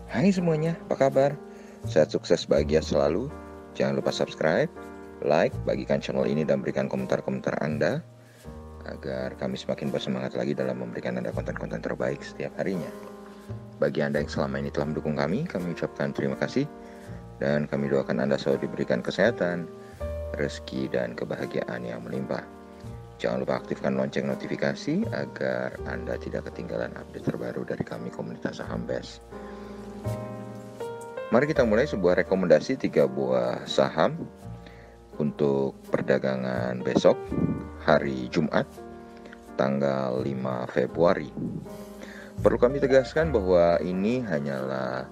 Hai semuanya, apa kabar? Sehat, sukses, bahagia selalu. Jangan lupa subscribe, like, bagikan channel ini dan berikan komentar-komentar Anda agar kami semakin bersemangat lagi dalam memberikan Anda konten-konten terbaik setiap harinya. Bagi Anda yang selama ini telah mendukung kami ucapkan terima kasih dan kami doakan Anda selalu diberikan kesehatan, rezeki, dan kebahagiaan yang melimpah. Jangan lupa aktifkan lonceng notifikasi agar Anda tidak ketinggalan update terbaru dari kami komunitas saham BES. Mari kita mulai sebuah rekomendasi 3 buah saham untuk perdagangan besok hari Jumat tanggal 5 Februari. Perlu kami tegaskan bahwa ini hanyalah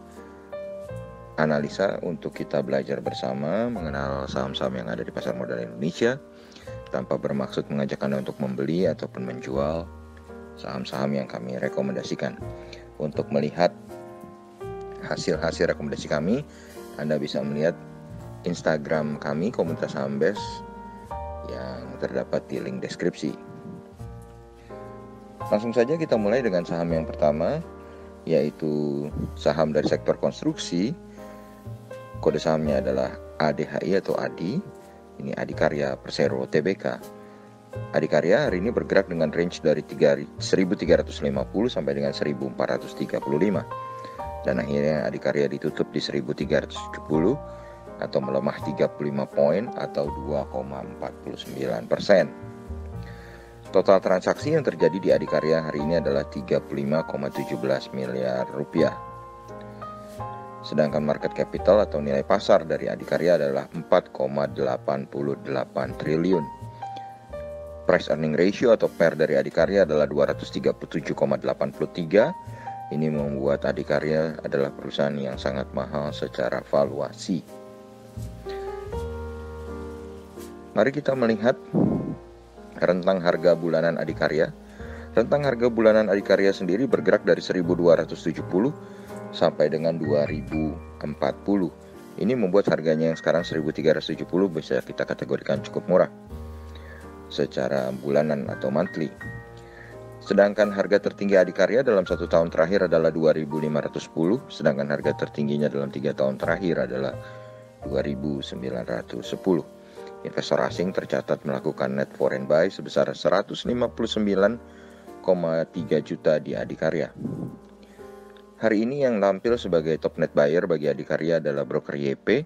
analisa untuk kita belajar bersama mengenal saham-saham yang ada di pasar modal Indonesia tanpa bermaksud mengajak Anda untuk membeli ataupun menjual saham-saham yang kami rekomendasikan. Untuk melihat hasil-hasil rekomendasi kami, Anda bisa melihat Instagram kami komunitas saham BES yang terdapat di link deskripsi. Langsung saja kita mulai dengan saham yang pertama, yaitu saham dari sektor konstruksi. Kode sahamnya adalah ADHI atau ADI. Ini Adikarya Persero Tbk. Adikarya hari ini bergerak dengan range dari 1350 sampai dengan 1435. Dan akhirnya Adikarya ditutup di 1370 atau melemah 35 poin atau 2,49%. Total transaksi yang terjadi di Adikarya hari ini adalah 35,17 miliar rupiah. Sedangkan market capital atau nilai pasar dari Adikarya adalah 4,88 triliun. Price earning ratio atau PER dari Adikarya adalah 237,83. Ini membuat Adikarya adalah perusahaan yang sangat mahal secara valuasi. Mari kita melihat rentang harga bulanan Adikarya. Rentang harga bulanan Adikarya sendiri bergerak dari 1270 sampai dengan 2040. Ini membuat harganya yang sekarang 1370 bisa kita kategorikan cukup murah secara bulanan atau monthly. Sedangkan harga tertinggi Adikarya dalam 1 tahun terakhir adalah 2.510, sedangkan harga tertingginya dalam 3 tahun terakhir adalah 2.910. Investor asing tercatat melakukan net foreign buy sebesar 159,3 juta di Adikarya. Hari ini yang tampil sebagai top net buyer bagi Adikarya adalah broker YP,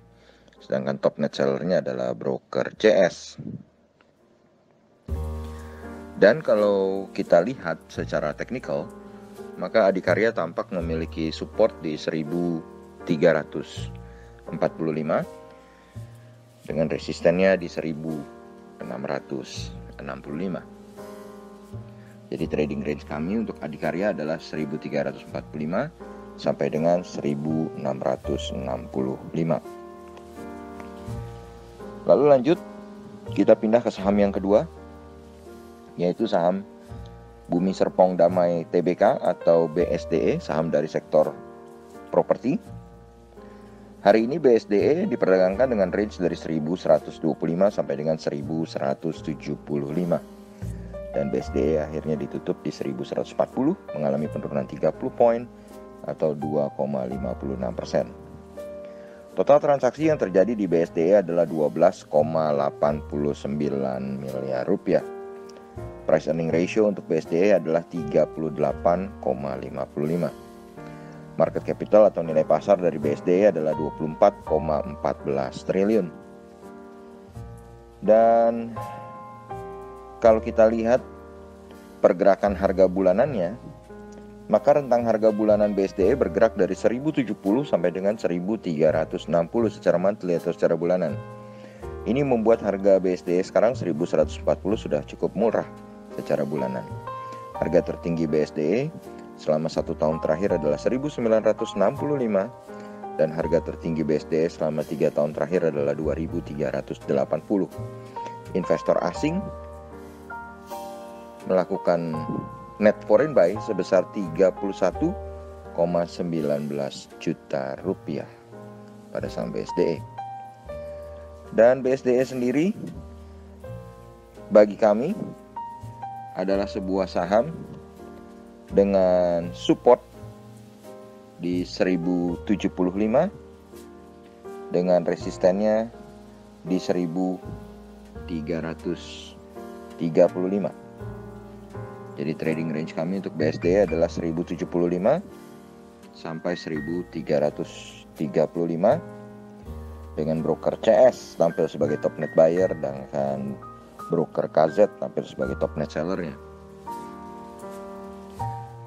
sedangkan top net sellernya adalah broker CS. Dan kalau kita lihat secara teknikal, maka Adikarya tampak memiliki support di 1345 dengan resistennya di 1665. Jadi trading range kami untuk Adikarya adalah 1345 sampai dengan 1665. Lalu lanjut, kita pindah ke saham yang kedua, yaitu saham Bumi Serpong Damai Tbk atau BSDE, saham dari sektor properti. Hari ini BSDE diperdagangkan dengan range dari 1125 sampai dengan 1175. Dan BSDE akhirnya ditutup di 1140, mengalami penurunan 30 poin atau 2,56%. Total transaksi yang terjadi di BSDE adalah 12,89 miliar rupiah. Price earning ratio untuk BSDE adalah 38,55. Market capital atau nilai pasar dari BSDE adalah 24,14 triliun. Dan kalau kita lihat pergerakan harga bulanannya, maka rentang harga bulanan BSDE bergerak dari 1070 sampai dengan 1360 secara monthly atau secara bulanan. Ini membuat harga BSDE sekarang 1140 sudah cukup murah secara bulanan. Harga tertinggi BSDE selama 1 tahun terakhir adalah 1965 dan harga tertinggi BSDE selama 3 tahun terakhir adalah 2380. Investor asing melakukan net foreign buy sebesar 31,19 juta rupiah pada saham BSDE. Dan BSDE sendiri bagi kami adalah sebuah saham dengan support di 1075 dengan resistennya di 1335. Jadi trading range kami untuk BSD adalah 1075 sampai 1335 dengan broker CS tampil sebagai top net buyer dan broker KZ tampil sebagai top net sellernya.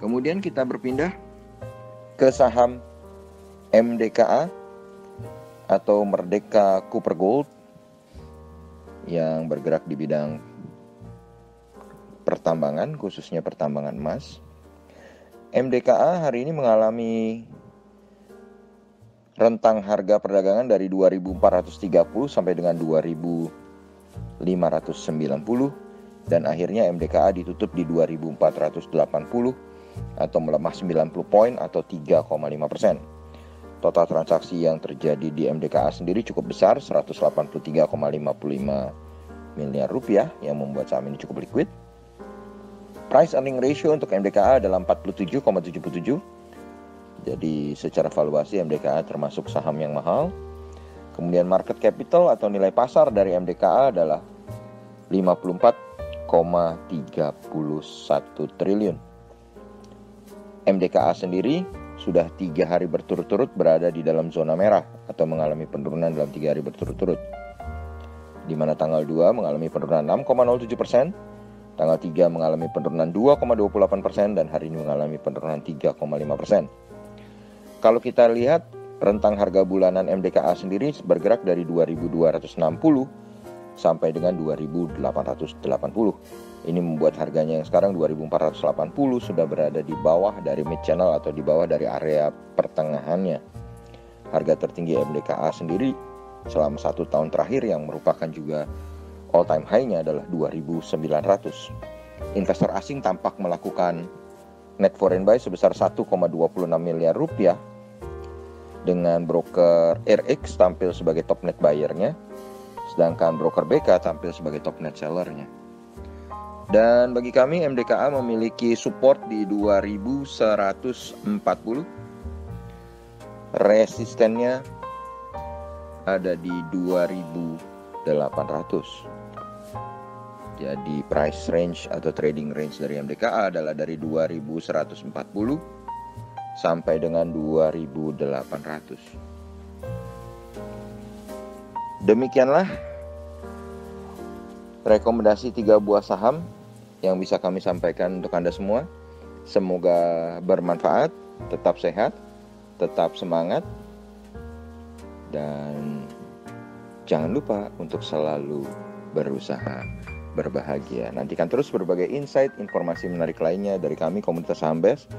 Kemudian kita berpindah ke saham MDKA atau Merdeka Copper Gold yang bergerak di bidang pertambangan, khususnya pertambangan emas. MDKA hari ini mengalami rentang harga perdagangan dari 2.430 sampai dengan 2.590 dan akhirnya MDKA ditutup di 2.480 atau melemah 90 poin atau 3,5%. Total transaksi yang terjadi di MDKA sendiri cukup besar, 183,55 miliar rupiah yang membuat saham ini cukup liquid. Price earning ratio untuk MDKA adalah 47,77. Jadi secara valuasi MDKA termasuk saham yang mahal. Kemudian market capital atau nilai pasar dari MDKA adalah 54,31 triliun. MDKA sendiri sudah 3 hari berturut-turut berada di dalam zona merah atau mengalami penurunan dalam 3 hari berturut-turut. Di mana tanggal 2 mengalami penurunan 6,07%, tanggal 3 mengalami penurunan 2,28% dan hari ini mengalami penurunan 3,5%. Kalau kita lihat rentang harga bulanan MDKA sendiri bergerak dari 2.260 sampai dengan 2.880. Ini membuat harganya yang sekarang 2.480 sudah berada di bawah dari mid channel atau di bawah dari area pertengahannya. Harga tertinggi MDKA sendiri selama 1 tahun terakhir yang merupakan juga all time high-nya adalah 2.900. Investor asing tampak melakukan net foreign buy sebesar 1,26 miliar rupiah dengan broker RX tampil sebagai top net buyer-nya, sedangkan broker BK tampil sebagai top net seller-nya. Dan bagi kami MDKA memiliki support di 2140, resistennya ada di 2800. Jadi price range atau trading range dari MDKA adalah dari 2140 sampai dengan 2800. Demikianlah rekomendasi 3 buah saham yang bisa kami sampaikan untuk Anda semua. Semoga bermanfaat, tetap sehat, tetap semangat, dan jangan lupa untuk selalu berusaha berbahagia. Nantikan terus berbagai insight, informasi menarik lainnya dari kami, komunitas Saham Best.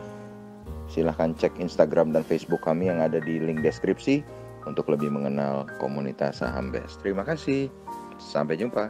Silahkan cek Instagram dan Facebook kami yang ada di link deskripsi untuk lebih mengenal komunitas Saham Best. Terima kasih, sampai jumpa.